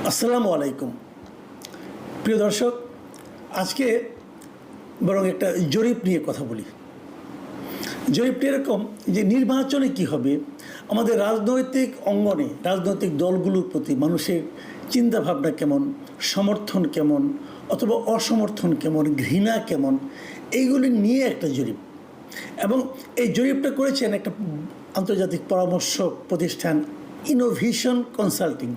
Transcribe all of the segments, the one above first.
আসসালামু আলাইকুম প্রিয় দর্শক, আজকে বরং একটা জরিপ নিয়ে কথা বলি। জরিপটি এরকম যে নির্বাচনে কি হবে, আমাদের রাজনৈতিক অঙ্গনে রাজনৈতিক দলগুলোর প্রতি মানুষের চিন্তাভাবনা কেমন, সমর্থন কেমন অথবা অসমর্থন কেমন, ঘৃণা কেমন, এইগুলি নিয়ে একটা জরিপ। এবং এই জরিপটা করেছেন একটা আন্তর্জাতিক পরামর্শ প্রতিষ্ঠান ইনোভেশন কনসাল্টিং।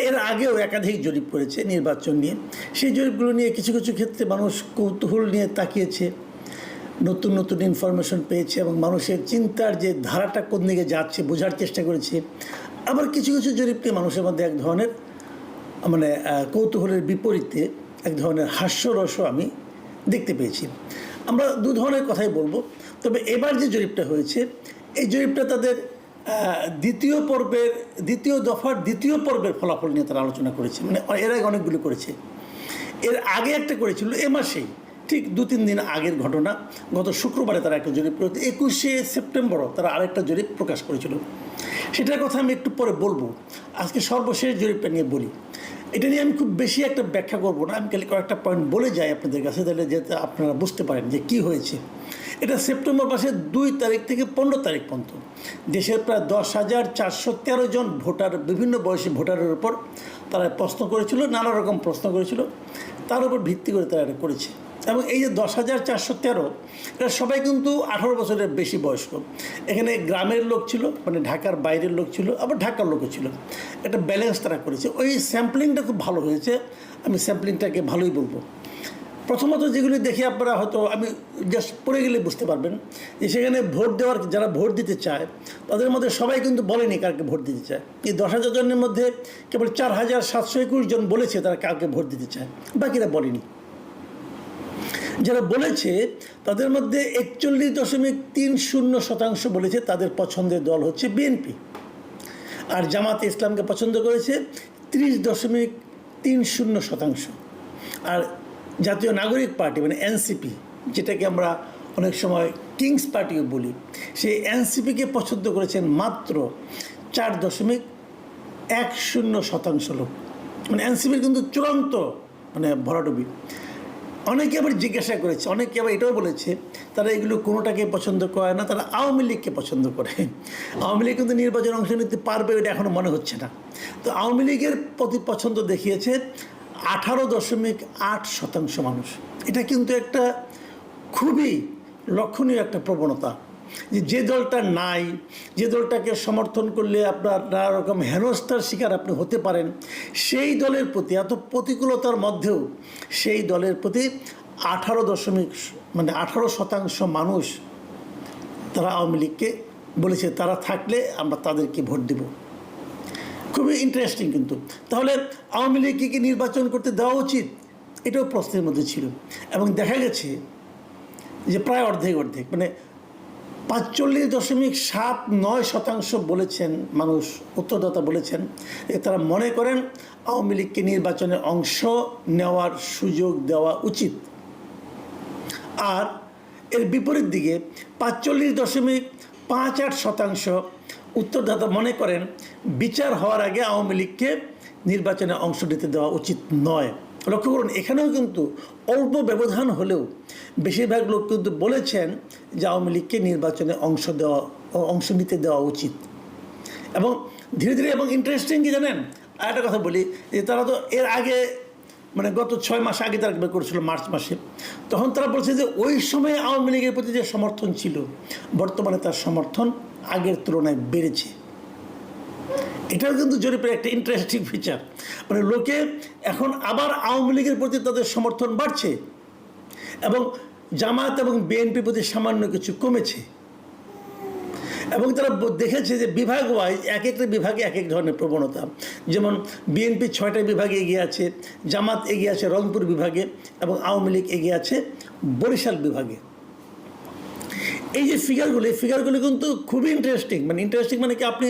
এর আগেও একাধিক জরিপ করেছে নির্বাচন নিয়ে। সেই জরিপগুলো নিয়ে কিছু কিছু ক্ষেত্রে মানুষ কৌতূহল নিয়ে তাকিয়েছে, নতুন নতুন ইনফরমেশন পেয়েছে এবং মানুষের চিন্তার যে ধারাটা কোন দিকে যাচ্ছে বোঝার চেষ্টা করেছে। আবার কিছু কিছু জরিপ নিয়ে মানুষের মধ্যে এক ধরনের কৌতূহলের বিপরীতে এক ধরনের হাস্যরসও আমি দেখতে পেয়েছি। আমরা দু ধরনের কথাই বলবো। তবে এবার যে জরিপটা হয়েছে, এই জরিপটা তাদের দ্বিতীয় দফার দ্বিতীয় পর্বের ফলাফল নিয়ে তারা আলোচনা করেছে। মানে এর আগে অনেকগুলো করেছে। এর আগে একটা করেছিল এ মাসেই, ঠিক 2-3 দিন আগের ঘটনা। গত শুক্রবারে তারা একটা জরিপ করেছে, 21শে সেপ্টেম্বরও তারা আরেকটা জরিপ প্রকাশ করেছিল। সেটার কথা আমি একটু পরে বলবো। আজকে সর্বশেষ জরিপটা নিয়ে বলি। এটা নিয়ে আমি খুব বেশি একটা ব্যাখ্যা করবো না, আমি খালি কয়েকটা পয়েন্ট বলে যাই আপনাদের কাছে, তাহলে যাতে আপনারা বুঝতে পারেন যে কী হয়েছে। এটা সেপ্টেম্বর মাসের 2 তারিখ থেকে 15 তারিখ পর্যন্ত দেশের প্রায় 10,413 জন ভোটার, বিভিন্ন বয়সী ভোটারের উপর তারা প্রশ্ন করেছিল, নানা রকম প্রশ্ন করেছিল, তার উপর ভিত্তি করে তারা এটা করেছে। এবং এই যে 10,413 এরা সবাই কিন্তু 18 বছরের বেশি বয়স্ক। এখানে গ্রামের লোক ছিল, মানে ঢাকার বাইরের লোক ছিল, আবার ঢাকার লোকও ছিল। একটা ব্যালেন্স তারা করেছে। ওই স্যাম্পলিংটা খুব ভালো হয়েছে, আমি স্যাম্পলিংটাকে ভালোই বলবো। প্রথমত যেগুলি দেখে আপনারা হয়তো, আমি জাস্ট পড়ে গেলে বুঝতে পারবেন যে সেখানে ভোট দেওয়ার, যারা ভোট দিতে চায় তাদের মধ্যে সবাই কিন্তু বলেনি কাকে ভোট দিতে চায়। এই 10,000 জনের মধ্যে কেবল 4,721 জন বলেছে তারা কাকে ভোট দিতে চায়, বাকিরা বলেনি। যারা বলেছে তাদের মধ্যে 41.30% বলেছে তাদের পছন্দের দল হচ্ছে বিএনপি, আর জামাতে ইসলামকে পছন্দ করেছে 30.30%। আর জাতীয় নাগরিক পার্টি মানে এনসিপি, যেটাকে আমরা অনেক সময় কিংস পার্টিও বলি, সেই এনসিপিকে পছন্দ করেছেন মাত্র 4.10% লোক। মানে এনসিপির কিন্তু চূড়ান্ত ভরাডুবি। অনেকে আবার জিজ্ঞাসা করেছে, অনেকে আবার এটাও বলেছে তারা এগুলো কোনোটাকে পছন্দ করে না, তারা আওয়ামী লীগকে পছন্দ করে। আওয়ামী লীগ কিন্তু নির্বাচনে অংশ নিতে পারবে এটা এখনও মনে হচ্ছে না। তো আওয়ামী লীগের প্রতি পছন্দ দেখিয়েছে 18.8% মানুষ। এটা কিন্তু একটা খুবই লক্ষণীয় একটা প্রবণতা, যে দলটা নাই, যে দলটাকে সমর্থন করলে আপনার নানা রকম হেনস্থার শিকার আপনি হতে পারেন, সেই দলের প্রতি এত প্রতিকূলতার মধ্যেও সেই দলের প্রতি 18% মানুষ তারা আওয়ামী লীগকে বলেছে তারা থাকলে আমরা তাদেরকে ভোট দেব। খুবই ইন্টারেস্টিং কিন্তু। তাহলে আওয়ামী লীগকে কি নির্বাচন করতে দেওয়া উচিত, এটাও প্রশ্নের মধ্যে ছিল। এবং দেখা গেছে যে প্রায় অর্ধেক মানে 45.79% বলেছেন মানুষ, উত্তরদাতা বলেছেন যে তারা মনে করেন আওয়ামী লীগকে নির্বাচনে অংশ নেওয়ার সুযোগ দেওয়া উচিত। আর এর বিপরীত দিকে 45.58% উত্তরদাতা মনে করেন বিচার হওয়ার আগে আওয়ামী লীগকে নির্বাচনে অংশ নিতে দেওয়া উচিত নয়। লক্ষ্য করুন, এখানেও কিন্তু অল্প ব্যবধান হলেও বেশিরভাগ লোক কিন্তু বলেছেন যে আওয়ামী লীগকে নির্বাচনে অংশ নিতে দেওয়া উচিত। এবং ধীরে ধীরে, এবং ইন্টারেস্টিং কি জানেন, আর একটা কথা বলি, যে তারা তো এর আগে গত 6 মাস আগে তারা করেছিল মার্চ মাসে, তখন তারা বলছে যে ওই সময় আওয়ামী লীগের প্রতি যে সমর্থন ছিল বর্তমানে তার সমর্থন আগের তুলনায় বেড়েছে। এটাও কিন্তু জরিপের একটা ইন্টারেস্টিং ফিচার। লোকে এখন আবার আওয়ামী লীগের প্রতি তাদের সমর্থন বাড়ছে এবং জামাত এবং বিএনপির প্রতি সামান্য কিছু কমেছে। এবং তারা দেখেছে যে বিভাগ ওয়াইজ এক একটা বিভাগে এক এক ধরনের প্রবণতা। যেমন বিএনপি 6টা বিভাগে এগিয়ে আছে, জামাত এগিয়ে আছে রংপুর বিভাগে, এবং আওয়ামী লীগ এগিয়ে আছে বরিশাল বিভাগে। এই যে ফিগারগুলি কিন্তু খুবই ইন্টারেস্টিং। মানে কি, আপনি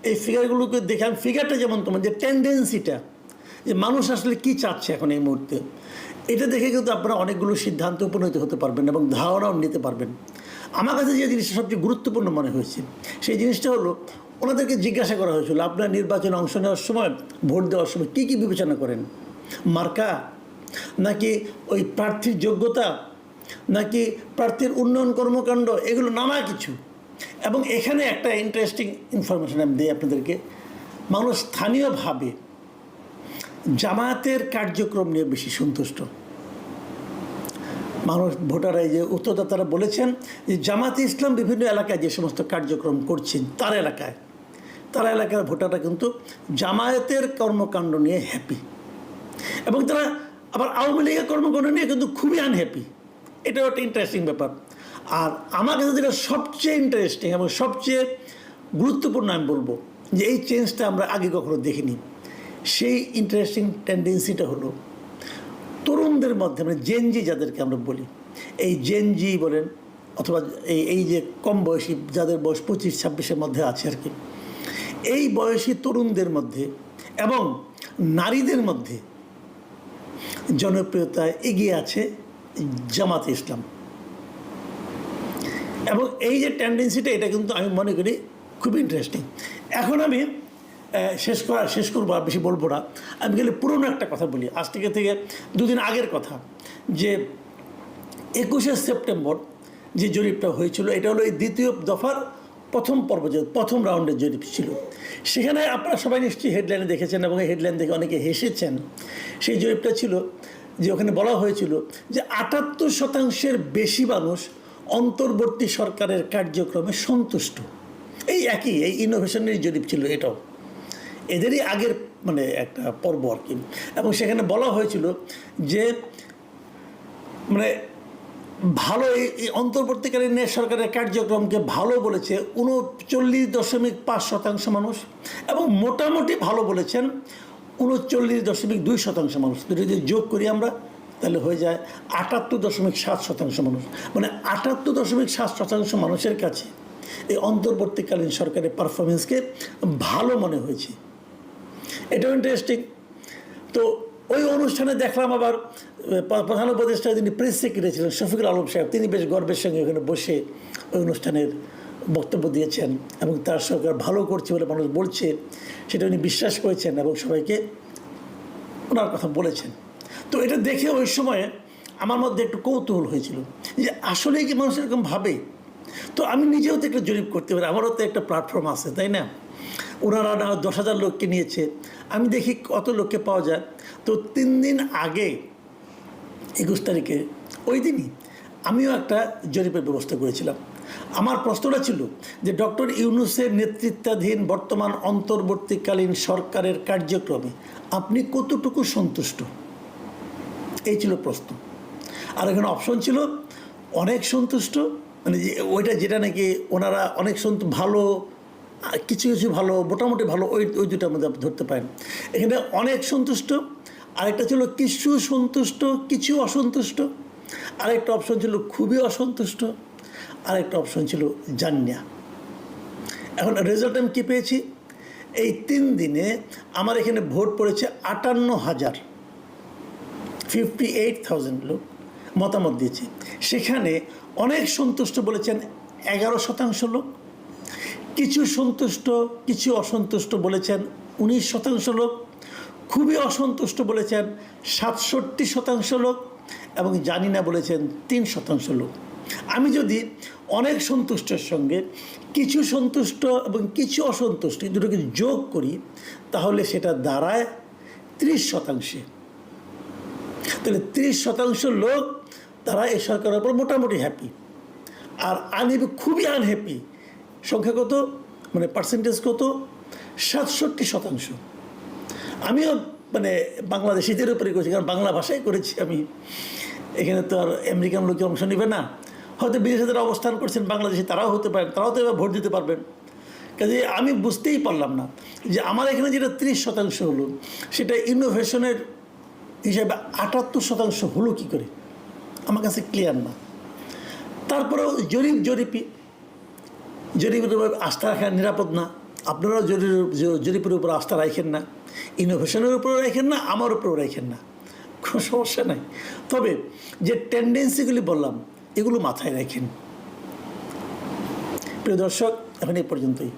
এই ফিগারগুলোকে দেখে, ফিগারটা যেমন তোমার যে টেন্ডেন্সিটা, যে মানুষ আসলে কী চাচ্ছে এখন এই মুহূর্তে, এটা দেখে কিন্তু আপনারা অনেকগুলো সিদ্ধান্তে উপনীত হতে পারবেন এবং ধারণাও নিতে পারবেন। আমার কাছে যে জিনিসটা সবচেয়ে গুরুত্বপূর্ণ মনে হয়েছে সেই জিনিসটা হলো ওনাদেরকে জিজ্ঞাসা করা হয়েছিল, আপনার নির্বাচনে অংশ নেওয়ার সময়, ভোট দেওয়ার সময় কী কী বিবেচনা করেন? মার্কা, নাকি ওই প্রার্থীর যোগ্যতা, নাকি প্রার্থীর উন্নয়ন কর্মকাণ্ড, এগুলো নানা কিছু। এবং এখানে একটা ইন্টারেস্টিং ইনফরমেশন আমি দিই আপনাদেরকে। মানুষ স্থানীয়ভাবে জামায়াতের কার্যক্রম নিয়ে বেশি সন্তুষ্ট। মানুষ, ভোটাররা, এই যে উত্তরদাতারা বলেছেন যে জামায়াতে ইসলাম বিভিন্ন এলাকায় যে সমস্ত কার্যক্রম করছেন তার এলাকার ভোটাররা কিন্তু জামায়াতের কর্মকাণ্ড নিয়ে হ্যাপি, এবং তারা আবার আওয়ামী লীগের কর্মকাণ্ড নিয়ে কিন্তু খুবই আনহ্যাপি। এটাও একটা ইন্টারেস্টিং ব্যাপার। আর আমার কাছে যেটা সবচেয়ে ইন্টারেস্টিং এবং সবচেয়ে গুরুত্বপূর্ণ আমি বলবো যে এই চেঞ্জটা আমরা আগে কখনো দেখিনি, সেই ইন্টারেস্টিং টেন্ডেন্সিটা হলো তরুণদের মধ্যে, মানে জেনজি যাদেরকে আমরা বলি, এই জেনজি বলেন অথবা এই যে কম বয়সী, যাদের বয়স 25-26-এর মধ্যে আছে আর কি, এই বয়সী তরুণদের মধ্যে এবং নারীদের মধ্যে জনপ্রিয়তায় এগিয়ে আছে জামাতে ইসলাম। এবং এই যে টেন্ডেন্সিটা, এটা কিন্তু আমি মনে করি খুব ইন্টারেস্টিং। এখন আমি শেষ করবো, আর বেশি বলবো না। আমি গেলে পুরনো একটা কথা বলি, আজ থেকে 2 দিন আগের কথা, যে 21শে সেপ্টেম্বর যে জরিপটা হয়েছিল, এটা হলো এই দ্বিতীয় দফার প্রথম পর্ব, যে প্রথম রাউন্ডের জরিপ ছিল। সেখানে আপনারা সবাই নিশ্চয়ই হেডলাইনে দেখেছেন এবং এই হেডলাইন দেখে অনেকে হেসেছেন। সেই জরিপটা ছিল যে ওখানে বলা হয়েছিল যে 78% বেশি মানুষ অন্তর্বর্তী সরকারের কার্যক্রমে সন্তুষ্ট। এই একই, এই ইনোভেশনের জরিপ ছিল এটাও, এদেরই আগের মানে একটা পর্ব আর কি। এবং সেখানে বলা হয়েছিল যে মানে ভালো, এই অন্তর্বর্তীকালীন সরকারের কার্যক্রমকে ভালো বলেছে 39.5% মানুষ, এবং মোটামুটি ভালো বলেছেন 39.2% মানুষ। যদি যোগ করি আমরা তাহলে হয়ে যায় 78.7% মানুষ। মানে 78.7% মানুষের কাছে এই অন্তর্বর্তীকালীন সরকারের পারফরমেন্সকে ভালো মনে হয়েছে। এটাও ইন্টারেস্টিং। তো ওই অনুষ্ঠানে দেখলাম আবার প্রধান উপদেষ্টা, যিনি প্রেস সেক্রেটারি ছিলেন, শফিকুল আলম সাহেব, তিনি বেশ গর্বের সঙ্গে ওখানে বসে ওই অনুষ্ঠানের বক্তব্য দিয়েছেন এবং তার সরকার ভালো করছে বলে মানুষ বলছে, সেটা উনি বিশ্বাস করেছেন এবং সবাইকে ওনার কথা বলেছেন। তো এটা দেখে ওই সময়ে আমার মধ্যে একটু কৌতূহল হয়েছিল যে আসলেই কি মানুষ এরকম ভাবে। তো আমি নিজেও তো একটা জরিপ করতে পারি, আমারও তো একটা প্ল্যাটফর্ম আছে, তাই না? ওনারা 10,000 লোককে নিয়েছে, আমি দেখি কত লোককে পাওয়া যায়। তো 3 দিন আগে 21 তারিখে, ওই দিনই আমিও একটা জরিপের ব্যবস্থা করেছিলাম। আমার প্রশ্নটা ছিল যে ডক্টর ইউনূসের নেতৃত্বাধীন বর্তমান অন্তর্বর্তীকালীন সরকারের কার্যক্রমে আপনি কতটুকু সন্তুষ্ট, এই ছিল প্রশ্ন। আর এখানে অপশন ছিল অনেক সন্তুষ্ট, মানে যে ওইটা যেটা নাকি ওনারা অনেক ভালো, কিছু কিছু ভালো, মোটামুটি ভালো, ওই দুটার মধ্যে ধরতে পারেন। এখানে অনেক সন্তুষ্ট, আরেকটা ছিল কিছু সন্তুষ্ট, কিছু অসন্তুষ্ট, আরেকটা অপশন ছিল খুবই অসন্তুষ্ট, আরেকটা অপশন ছিল জানিনা। এখন রেজাল্ট আমি কী পেয়েছি, এই 3 দিনে আমার এখানে ভোট পড়েছে 58,000 লোক মতামত দিয়েছে। সেখানে অনেক সন্তুষ্ট বলেছেন 11% লোক, কিছু সন্তুষ্ট কিছু অসন্তুষ্ট বলেছেন 19% লোক, খুবই অসন্তুষ্ট বলেছেন 67% লোক, এবং জানি না বলেছেন 3% লোক। আমি যদি অনেক সন্তুষ্টের সঙ্গে কিছু সন্তুষ্ট এবং কিছু অসন্তুষ্ট দুটোকে যোগ করি তাহলে সেটা দাঁড়ায় 30%। তাহলে 30% লোক তারা এই সরকারের উপর মোটামুটি হ্যাপি, আর খুবই আনহ্যাপি সংখ্যা কত, মানে পার্সেন্টেজ কত, 67%। আমিও মানে বাংলাদেশিদের উপরে করেছি, কারণ বাংলা ভাষায় করেছি আমি। এখানে তো আর আমেরিকান লোকের অংশ নেবে না, হয়তো বিদেশে যারা অবস্থান করছেন বাংলাদেশে তারাও হতে পারেন, তারাও তো এবার ভোট দিতে পারবেন। কাজে আমি বুঝতেই পারলাম না যে আমার এখানে যেটা 30% হলো সেটা ইনোভেশনের হিসাবে 78% হলো কী করে, আমার কাছে ক্লিয়ার না। তারপরেও জরিপের উপর আস্থা রাখা নিরাপদ না। আপনারাও জরিপের উপর আস্থা রাখেন না, ইনোভেশনের উপরেও রাখেন না, আমার উপরেও রাখেন না, কোনো সমস্যা নাই। তবে যে টেন্ডেন্সিগুলি বললাম এগুলো মাথায় রাখেন। প্রিয় দর্শক, এখন এই পর্যন্তই।